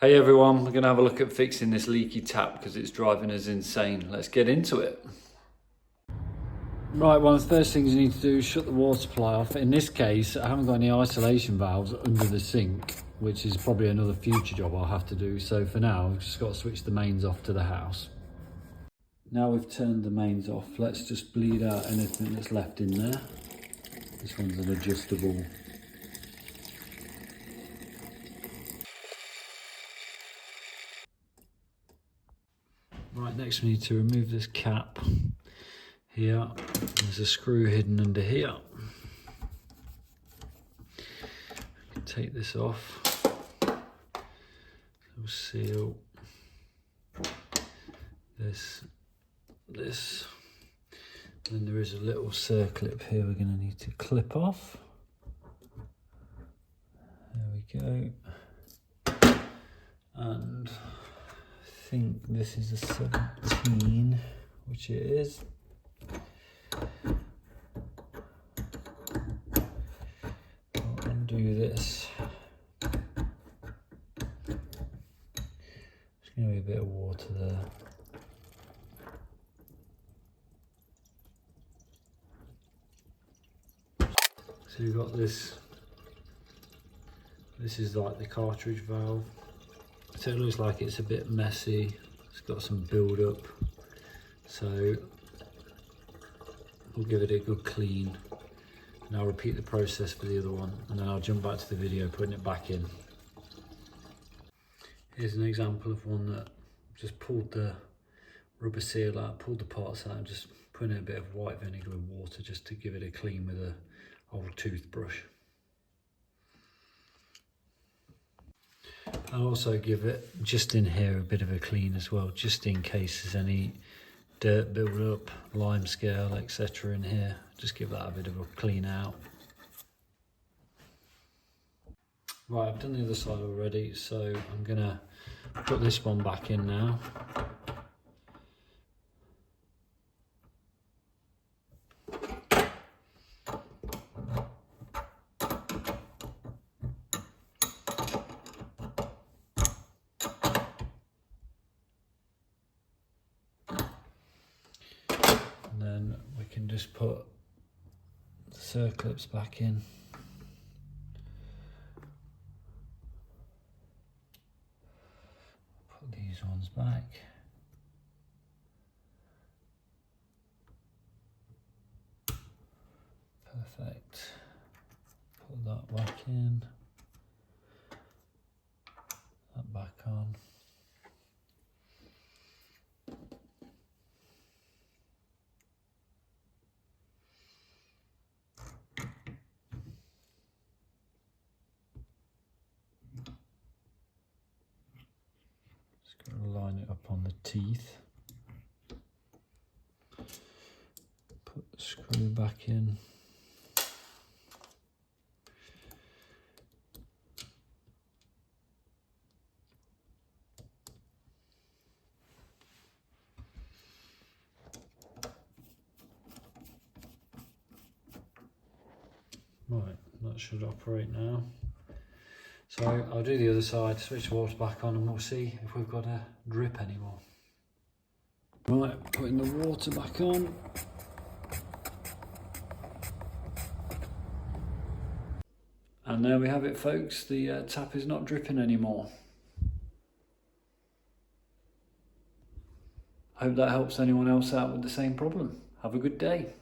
Hey everyone, we're going to have a look at fixing this leaky tap because it's driving us insane. Let's get into it. Right, one of the first things you need to do is shut the water supply off. In this case, I haven't got any isolation valves under the sink, which is probably another future job I'll have to do. So for now, I've just got to switch the mains off to the house. Now we've turned the mains off, let's just bleed out anything that's left in there. This one's an adjustable. Right, next we need to remove this cap here. There's a screw hidden under here. Take this off. We'll seal this. Then there is a little circlip here we're going to need to clip off. There we go. And I think this is a 17, which it is. I'll undo this. There's going to be a bit of water there. So you've got this. This is like the cartridge valve. So it looks like it's a bit messy. It's got some build up. So we'll give it a good clean. And I'll repeat the process for the other one, and then I'll jump back to the video putting it back in. Here's an example of one that just pulled the rubber seal out, pulled the parts out, and just put in a bit of white vinegar with water just to give it a clean with a old toothbrush. I'll also give it just in here a bit of a clean as well, just in case there's any dirt build up, lime scale, etc. in here. Just give that a bit of a clean out. Right, I've done the other side already, so I'm gonna put this one back in now. And then we can just put the circlips back in. Put these ones back. Perfect. Put that back in. That back on. Line it up on the teeth. Put the screw back in. Right, that should operate now. So I'll do the other side, switch the water back on, and we'll see if we've got a drip anymore. Right, putting the water back on. And there we have it, folks. The tap is not dripping anymore. Hope that helps anyone else out with the same problem. Have a good day.